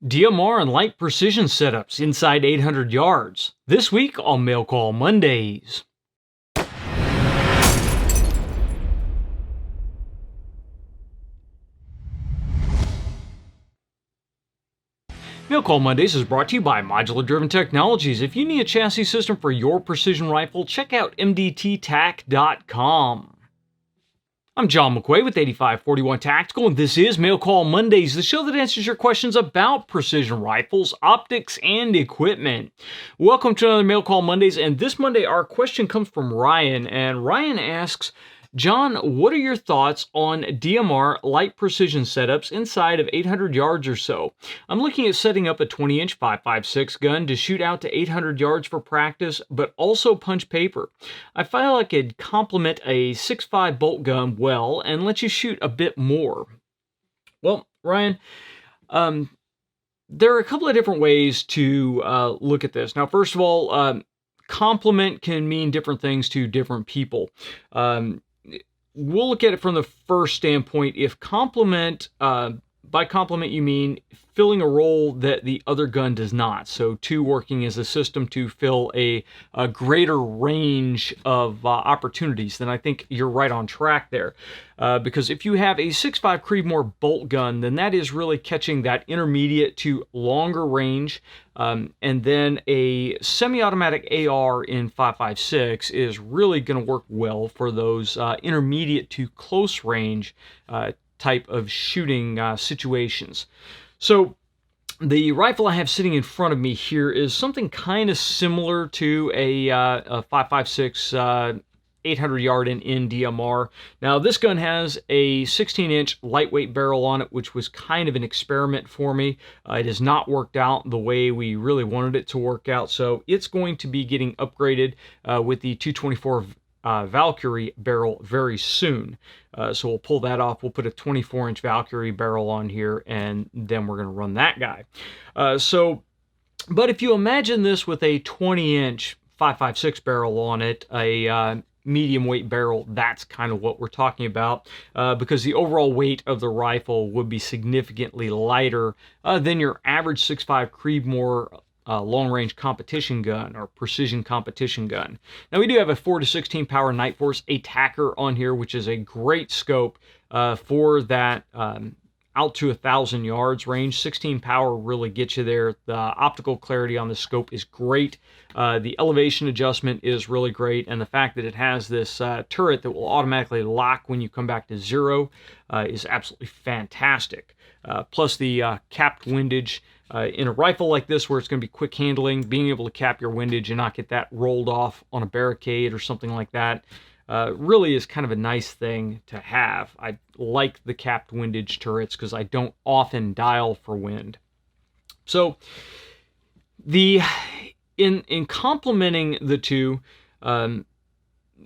DMR and light precision setups inside 800 yards. This week on Mail Call Mondays. Mail Call Mondays is brought to you by Modular Driven Technologies. If you need a chassis system for your precision rifle, check out mdttac.com. I'm John McQuay with 8541 Tactical, and this is Mail Call Mondays, the show that answers your questions about precision rifles, optics, and equipment. Welcome to another Mail Call Mondays, and this Monday our question comes from Ryan, and Ryan asks, John, what are your thoughts on DMR light precision setups inside of 800 yards or so? I'm looking at setting up a 20-inch 5.56 gun to shoot out to 800 yards for practice, but also punch paper. I feel like it'd complement a 6.5 bolt gun well and let you shoot a bit more. Well, Ryan, there are a couple of different ways to look at this. Now, first of all, complement can mean different things to different people. We'll look at it from the first standpoint. If complement, by complement you mean filling a role that the other gun does not. So two working as a system to fill a greater range of opportunities, then I think you're right on track there. Because if you have a 6.5 Creedmoor bolt gun, then that is really catching that intermediate to longer range. And then a semi-automatic AR in 5.56 is really going to work well for those intermediate to close range type of shooting situations. So the rifle I have sitting in front of me here is something kind of similar to a 5.56 800 yard in DMR. Now this gun has a 16-inch lightweight barrel on it, which was kind of an experiment for me. It has not worked out the way we really wanted it to work out, so it's going to be getting upgraded with the 224 Valkyrie barrel very soon. So we'll pull that off. We'll put a 24-inch Valkyrie barrel on here, and then we're going to run that guy. But if you imagine this with a 20-inch 5.56 barrel on it, a medium weight barrel, that's kind of what we're talking about, because the overall weight of the rifle would be significantly lighter than your average 6.5 Creedmoor long-range competition gun or precision competition gun. Now we do have a 4-16 power Nightforce Attacker on here, which is a great scope for that out to 1,000 yards range. 16 power really gets you there. The optical clarity on the scope is great. The elevation adjustment is really great, and the fact that it has this turret that will automatically lock when you come back to zero is absolutely fantastic. Plus the capped windage. In a rifle like this where it's going to be quick handling, being able to cap your windage and not get that rolled off on a barricade or something like that really is kind of a nice thing to have. I like the capped windage turrets because I don't often dial for wind. So in complementing the two,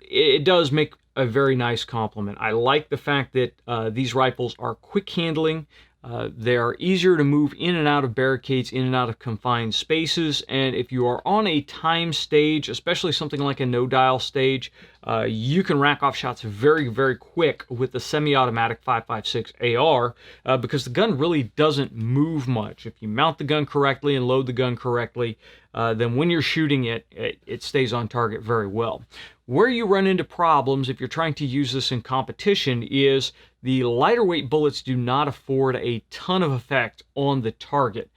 it does make a very nice complement. I like the fact that these rifles are quick handling. They are easier to move in and out of barricades, in and out of confined spaces, and if you are on a time stage, especially something like a no-dial stage, you can rack off shots very, very quick with the semi-automatic 5.56 AR because the gun really doesn't move much. If you mount the gun correctly and load the gun correctly, then when you're shooting it, it stays on target very well. Where you run into problems if you're trying to use this in competition is the lighter weight bullets do not afford a ton of effect on the target.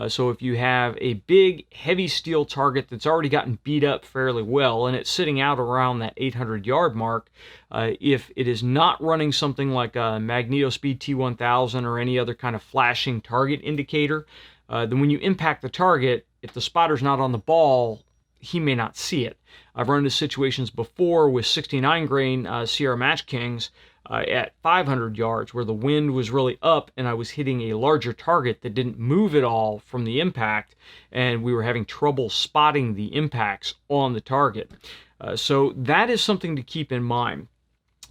So if you have a big, heavy steel target that's already gotten beat up fairly well and it's sitting out around that 800 yard mark, if it is not running something like a MagnetoSpeed T1000 or any other kind of flashing target indicator, then when you impact the target, if the spotter's not on the ball, he may not see it. I've run into situations before with 69 grain Sierra Match Kings at 500 yards where the wind was really up and I was hitting a larger target that didn't move at all from the impact, and we were having trouble spotting the impacts on the target. So that is something to keep in mind.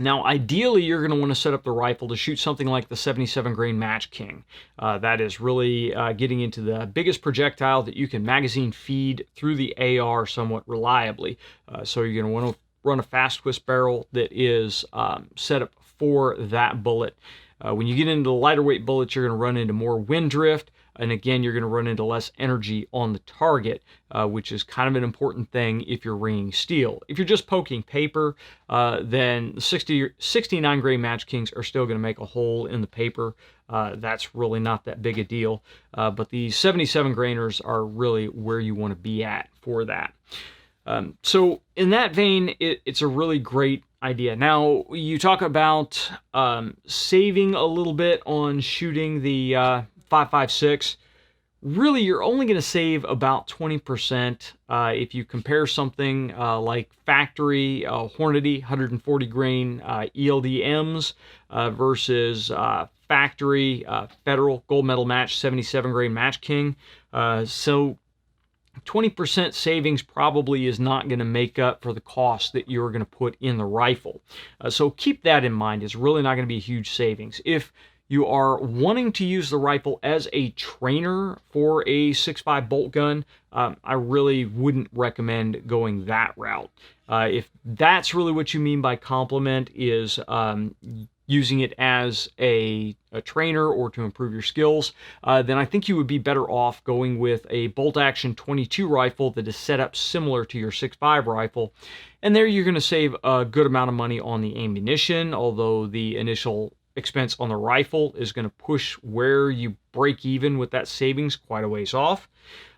Now, ideally, you're going to want to set up the rifle to shoot something like the 77 grain Match King. That is really getting into the biggest projectile that you can magazine feed through the AR somewhat reliably. So you're going to want to run a fast twist barrel that is set up for that bullet. When you get into the lighter weight bullets, you're going to run into more wind drift. And again, you're going to run into less energy on the target, which is kind of an important thing if you're ringing steel. If you're just poking paper, then 69 grain Match Kings are still going to make a hole in the paper. That's really not that big a deal. But the 77 grainers are really where you want to be at for that. So in that vein, it's a really great idea. Now, you talk about saving a little bit on shooting the 5.56. Really, you're only going to save about 20% if you compare something like factory Hornady 140 grain ELDMs versus factory Federal Gold Medal Match 77 grain Match King. So 20% savings probably is not going to make up for the cost that you're going to put in the rifle. So keep that in mind. It's really not going to be a huge savings. If you are wanting to use the rifle as a trainer for a 6.5 bolt gun, I really wouldn't recommend going that route. If that's really what you mean by complement, is using it as a trainer or to improve your skills, then I think you would be better off going with a bolt action 22 rifle that is set up similar to your 6.5 rifle. And there you're going to save a good amount of money on the ammunition, although the initial expense on the rifle is going to push where you break even with that savings quite a ways off.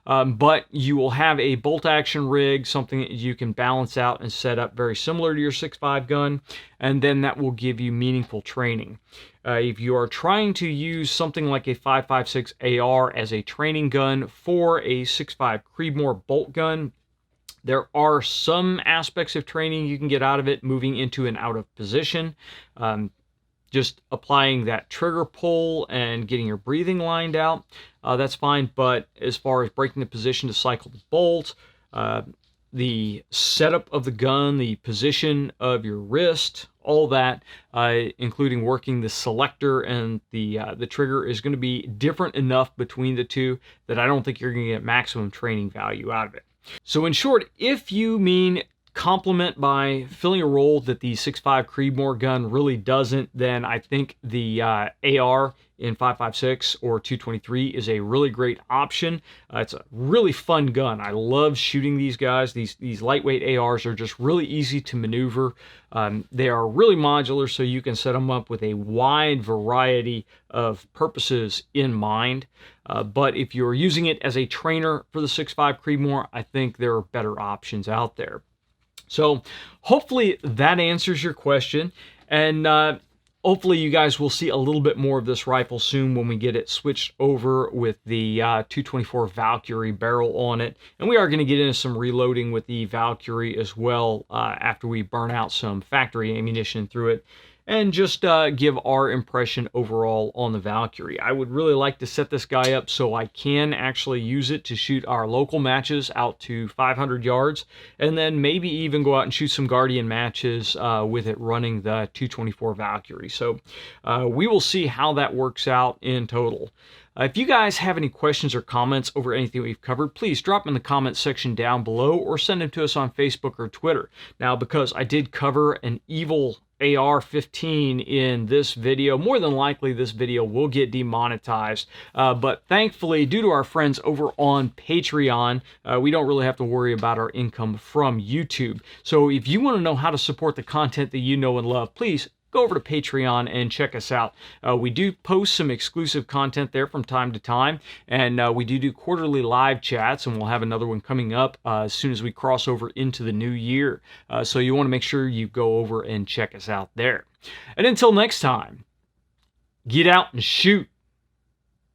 But you will have a bolt action rig, something that you can balance out and set up very similar to your 6.5 gun, and then that will give you meaningful training. If you are trying to use something like a 5.56 AR as a training gun for a 6.5 Creedmoor bolt gun, there are some aspects of training you can get out of it, moving into and out of position. Just applying that trigger pull and getting your breathing lined out, that's fine. But as far as breaking the position to cycle the bolt, the setup of the gun, the position of your wrist, all that, including working the selector and the trigger, is going to be different enough between the two that I don't think you're going to get maximum training value out of it. So in short, if you mean complement by filling a role that the 6.5 Creedmoor gun really doesn't, then I think the AR in 5.56 or 223 is a really great option. It's a really fun gun. I love shooting these guys. These lightweight ARs are just really easy to maneuver. They are really modular, so you can set them up with a wide variety of purposes in mind. But if you're using it as a trainer for the 6.5 Creedmoor, I think there are better options out there. So hopefully that answers your question, and hopefully you guys will see a little bit more of this rifle soon when we get it switched over with the 224 Valkyrie barrel on it. And we are going to get into some reloading with the Valkyrie as well after we burn out some factory ammunition through it, and just give our impression overall on the Valkyrie. I would really like to set this guy up so I can actually use it to shoot our local matches out to 500 yards, and then maybe even go out and shoot some Guardian matches with it running the 224 Valkyrie. So we will see how that works out in total. If you guys have any questions or comments over anything we've covered, please drop them in the comments section down below or send them to us on Facebook or Twitter. Now, because I did cover an evil AR-15 in this video, more than likely this video will get demonetized. But thankfully, due to our friends over on Patreon, we don't really have to worry about our income from YouTube. So if you want to know how to support the content that you know and love, please go over to Patreon and check us out. We do post some exclusive content there from time to time, and we do quarterly live chats, and we'll have another one coming up as soon as we cross over into the new year. So you want to make sure you go over and check us out there. And until next time, get out and shoot.